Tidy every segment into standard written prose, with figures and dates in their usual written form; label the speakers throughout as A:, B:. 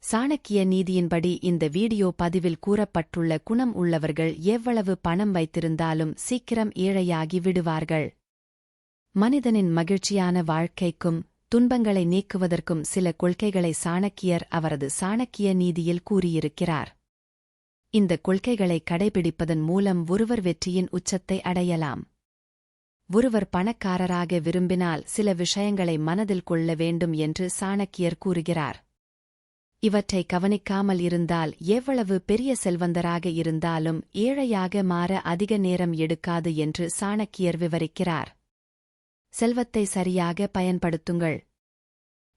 A: சாணக்கிய நீதியின்படி இந்த வீடியோ பதிவில் கூறப்பட்டுள்ள குணம் உள்ளவர்கள் எவ்வளவு பணம் வைத்திருந்தாலும் சீக்கிரம் ஏழையாகி விடுவார்கள். மனிதனின் மகிழ்ச்சியான வாழ்க்கைக்கும் துன்பங்களை நீக்குவதற்கும் சில கொள்கைகளை சாணக்கியர் அவரது சாணக்கிய நீதியில் கூறியிருக்கிறார். இந்த கொள்கைகளை கடைபிடிப்பதன் மூலம் ஒருவர் வெற்றியின் உச்சத்தை அடையலாம். ஒருவர் பணக்காரராக விரும்பினால் சில விஷயங்களை மனதில் கொள்ள வேண்டும் என்று சாணக்கியர் கூறுகிறார். இவற்றை கவனிக்காமல் இருந்தால் எவ்வளவு பெரிய செல்வந்தராக இருந்தாலும் ஏழையாக மாற அதிக நேரம் எடுக்காது என்று சாணக்கியர் விவரிக்கிறார். செல்வத்தை சரியாக பயன்படுத்துங்கள்.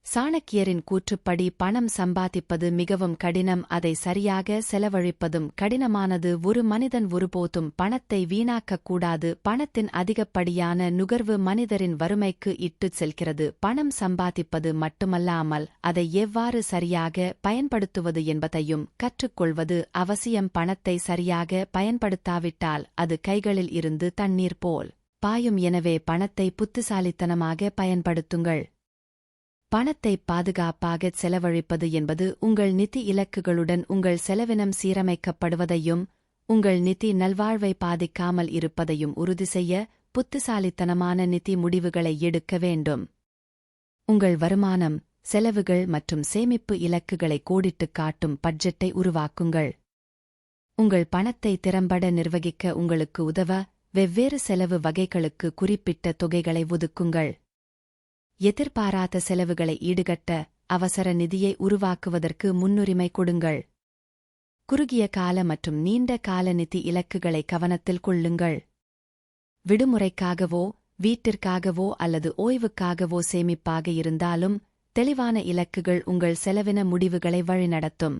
A: சாணக்கியரின் கூற்றுப்படி பணம் சம்பாதிப்பது மிகவும் கடினம், அதை சரியாக செலவழிப்பதும் கடினமானது. ஒரு மனிதன் ஒருபோதும் பணத்தை வீணாக்கக்கூடாது. பணத்தின் அதிகப்படியான நுகர்வு மனிதரின் வறுமைக்கு இட்டுச் செல்கிறது. பணம் சம்பாதிப்பது மட்டுமல்லாமல் அதை எவ்வாறு சரியாக பயன்படுத்துவது என்பதையும் கற்றுக்கொள்வது அவசியம். பணத்தை சரியாக பயன்படுத்தாவிட்டால் அது கைகளில் இருந்து தண்ணீர் போல் பாயும். எனவே பணத்தை புத்திசாலித்தனமாக பயன்படுத்துங்கள். பணத்தை பாதுகாப்பாகச் செலவழிப்பது என்பது உங்கள் நிதி இலக்குகளுடன் உங்கள் செலவினம் சீரமைக்கப்படுவதையும் உங்கள் நிதி நல்வாழ்வை பாதிக்காமல் இருப்பதையும் உறுதி செய்ய புத்திசாலித்தனமான நிதி முடிவுகளை எடுக்க வேண்டும். உங்கள் வருமானம், செலவுகள் மற்றும் சேமிப்பு இலக்குகளை கோடிட்டுக் காட்டும் பட்ஜெட்டை உருவாக்குங்கள். உங்கள் பணத்தை திறம்பட நிர்வகிக்க உங்களுக்கு உதவ வெவ்வேறு செலவு வகைகளுக்கு குறிப்பிட்ட தொகைகளை ஒதுக்குங்கள். எதிர்பாராத செலவுகளை ஈடுகட்ட அவசர நிதியை உருவாக்குவதற்கு முன்னுரிமை கொடுங்கள். குறுகிய கால மற்றும் நீண்ட கால நிதி இலக்குகளை கவனத்தில் கொள்ளுங்கள். விடுமுறைக்காகவோ வீட்டிற்காகவோ அல்லது ஓய்வுக்காகவோ சேமிப்பாக இருந்தாலும் தெளிவான இலக்குகள் உங்கள் செலவின முடிவுகளை வழிநடத்தும்.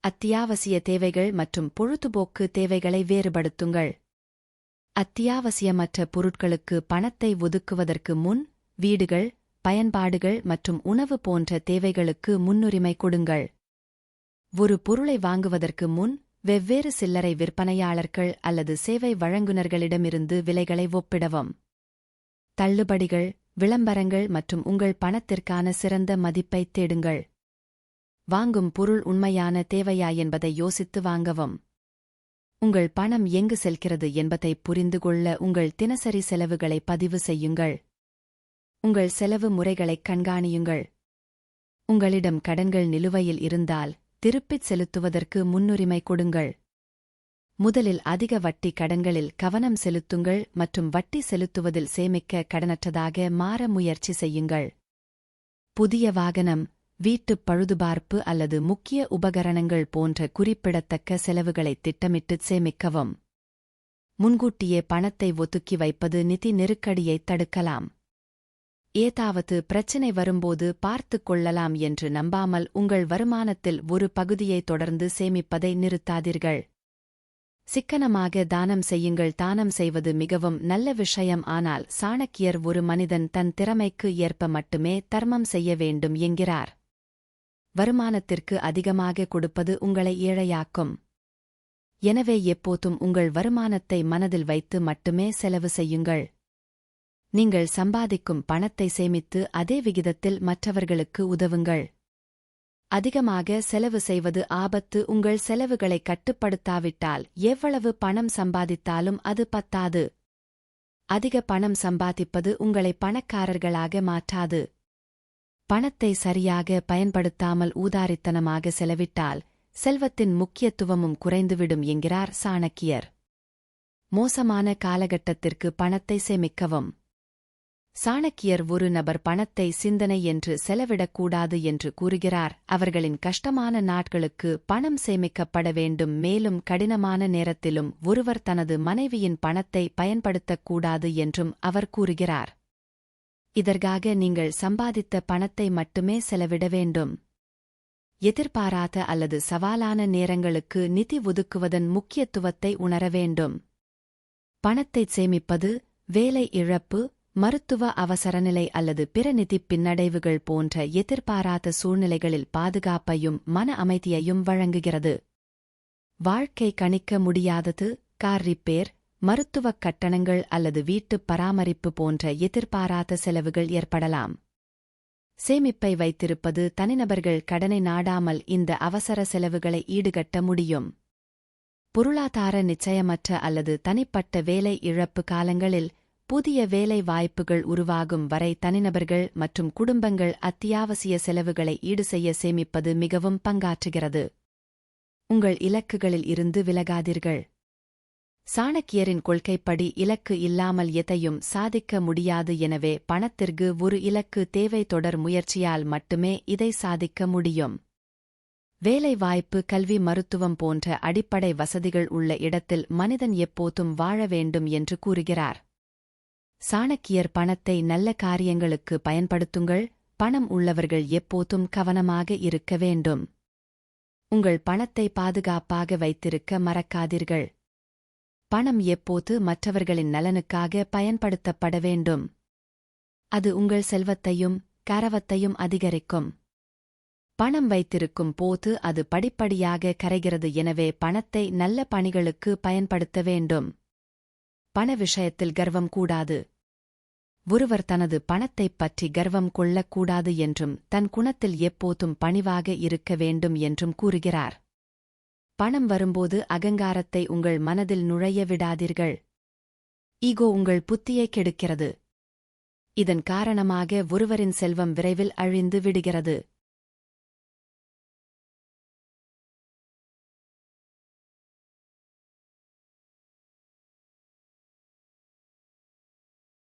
A: அத்தியாவசிய தேவைகள் மற்றும் பொழுதுபோக்கு தேவைகளை வேறுபடுத்துங்கள். அத்தியாவசியமற்ற பொருட்களுக்கு பணத்தை ஒதுக்குவதற்கு முன் வீடுகள், பயன்பாடுகள் மற்றும் உணவு போன்ற தேவைகளுக்கு முன்னுரிமை கொடுங்கள். ஒரு பொருளை வாங்குவதற்கு முன் வெவ்வேறு சில்லறை விற்பனையாளர்கள் அல்லது சேவை வழங்குநர்களிடமிருந்து விலைகளை ஒப்பிடவும். தள்ளுபடிகள், விளம்பரங்கள் மற்றும் உங்கள் பணத்திற்கான சிறந்த மதிப்பை தேடுங்கள். வாங்கும் பொருள் உண்மையான தேவையா என்பதை யோசித்து வாங்கவும். உங்கள் பணம் எங்கு செல்கிறது என்பதை புரிந்து கொள்ள உங்கள் தினசரி செலவுகளை பதிவு செய்யுங்கள். உங்கள் செலவு முறைகளைக் கண்காணியுங்கள். உங்களிடம் கடன்கள் நிலுவையில் இருந்தால் திருப்பிச் செலுத்துவதற்கு முன்னுரிமை கொடுங்கள். முதலில் அதிக வட்டி கடன்களில் கவனம் செலுத்துங்கள் மற்றும் வட்டி செலுத்துவதில் சேமிக்க கடனற்றதாக மாற முயற்சி செய்யுங்கள். புதிய வாகனம், வீட்டுப் பழுதுபார்ப்பு அல்லது முக்கிய உபகரணங்கள் போன்ற குறிப்பிடத்தக்க செலவுகளை திட்டமிட்டுச் சேமிக்கவும். முன்கூட்டியே பணத்தை ஒதுக்கி வைப்பது நிதி நெருக்கடியைத் தடுக்கலாம். ஏதாவது பிரச்சினை வரும்போது பார்த்துக் கொள்ளலாம் என்று நம்பாமல் உங்கள் வருமானத்தில் ஒரு பகுதியை தொடர்ந்து சேமிப்பதை நிறுத்தாதீர்கள். சிக்கனமாக தானம் செய்யுங்கள். தானம் செய்வது மிகவும் நல்ல விஷயம், ஆனால் சாணக்கியர் ஒரு மனிதன் தன் திறமைக்கு ஏற்ப மட்டுமே தர்மம் செய்ய வேண்டும் என்கிறார். வருமானத்திற்கு அதிகமாக கொடுப்பது உங்களை ஏழையாக்கும். எனவே எப்போதும் உங்கள் வருமானத்தை மனதில் வைத்து மட்டுமே செலவு செய்யுங்கள். நீங்கள் சம்பாதிக்கும் பணத்தை சேமித்து அதே விகிதத்தில் மற்றவர்களுக்கு உதவுங்கள். அதிகமாக செலவு செய்வது ஆபத்து. உங்கள் செலவுகளை கட்டுப்படுத்தாவிட்டால் எவ்வளவு பணம் சம்பாதித்தாலும் அது பத்தாது. அதிக பணம் சம்பாதிப்பது உங்களை பணக்காரர்களாக மாற்றாது. பணத்தை சரியாக பயன்படுத்தாமல் ஊதாரித்தனமாக செலவிட்டால் செல்வத்தின் முக்கியத்துவமும் குறைந்துவிடும் என்கிறார் சாணக்கியர். மோசமான காலகட்டத்திற்கு பணத்தை சேமிக்கவும். சாணக்கியர் ஒரு நபர் பணத்தை சிந்தனை என்று செலவிடக்கூடாது என்று கூறுகிறார். அவர்களின் கஷ்டமான நாட்களுக்கு பணம் சேமிக்கப்பட வேண்டும். மேலும் கடினமான நேரத்திலும் ஒருவர் தனது மனைவியின் பணத்தை பயன்படுத்தக்கூடாது என்றும் அவர் கூறுகிறார். இதற்காக நீங்கள் சம்பாதித்த பணத்தை மட்டுமே செலவிட வேண்டும். எதிர்பாராத அல்லது சவாலான நேரங்களுக்கு நிதி ஒதுக்குவதன் முக்கியத்துவத்தை உணர வேண்டும். பணத்தைச் சேமிப்பது வேலை இழப்பு, மருத்துவ அவசரநிலை அல்லது பிற நிதிப் பின்னடைவுகள் போன்ற எதிர்பாராத சூழ்நிலைகளில் பாதுகாப்பையும் மன அமைதியையும் வழங்குகிறது. வாழ்க்கை கணிக்க முடியாதது, கார் ரிப்பேர், மருத்துவக் கட்டணங்கள் அல்லது வீட்டுப் பராமரிப்பு போன்ற எதிர்பாராத செலவுகள் ஏற்படலாம். சேமிப்பை வைத்திருப்பது தனிநபர்கள் கடனை நாடாமல் இந்த அவசர செலவுகளை ஈடுகட்ட முடியும். பொருளாதார நிச்சயமற்ற அல்லது தனிப்பட்ட வேலை இழப்பு காலங்களில் புதிய வேலை வாய்ப்புகள் உருவாகும் வரை தனிநபர்கள் மற்றும் குடும்பங்கள் அத்தியாவசிய செலவுகளை ஈடுசெய்ய சேமிப்பது மிகவும் பங்காற்றுகிறது. உங்கள் இலக்குகளில் இருந்து விலகாதீர்கள். சாணக்கியரின் கொள்கைப்படி இலக்கு இல்லாமல் எதையும் சாதிக்க முடியாது. எனவே பணத்திற்கு ஒரு இலக்கு தேவை. தொடர் முயற்சியால் மட்டுமே இதை சாதிக்க முடியும். வேலைவாய்ப்பு, கல்வி, மருத்துவம் போன்ற அடிப்படை வசதிகள் உள்ள இடத்தில் மனிதன் எப்போதும் வாழ வேண்டும் என்று கூறுகிறார். சாணக்கியர் பணத்தை நல்ல காரியங்களுக்கு பயன்படுத்துங்கள். பணம் உள்ளவர்கள் எப்போதும் கவனமாக இருக்க வேண்டும். உங்கள் பணத்தை பாதுகாப்பாக வைத்திருக்க மறக்காதீர்கள். பணம் எப்போது மற்றவர்களின் நலனுக்காக பயன்படுத்தப்பட வேண்டும். அது உங்கள் செல்வத்தையும் கரவத்தையும் அதிகரிக்கும். பணம் வைத்திருக்கும் போது அது படிப்படியாக கரைகிறது. எனவே பணத்தை நல்ல பணிகளுக்கு பயன்படுத்த வேண்டும். பண விஷயத்தில் கர்வம் கூடாது. ஒருவர் தனது பணத்தைப் பற்றி கர்வம் கொள்ளக்கூடாது என்றும் தன் குணத்தில் எப்போதும் பணிவாக இருக்க வேண்டும் என்றும் கூறுகிறார். பணம் வரும்போது அகங்காரத்தை உங்கள் மனதில் நுழைய விடாதீர்கள். ஈகோ உங்கள் புத்தியை கெடுக்கிறது. இதன் காரணமாக ஒருவரின் செல்வம் விரைவில் அழிந்து விடுகிறது.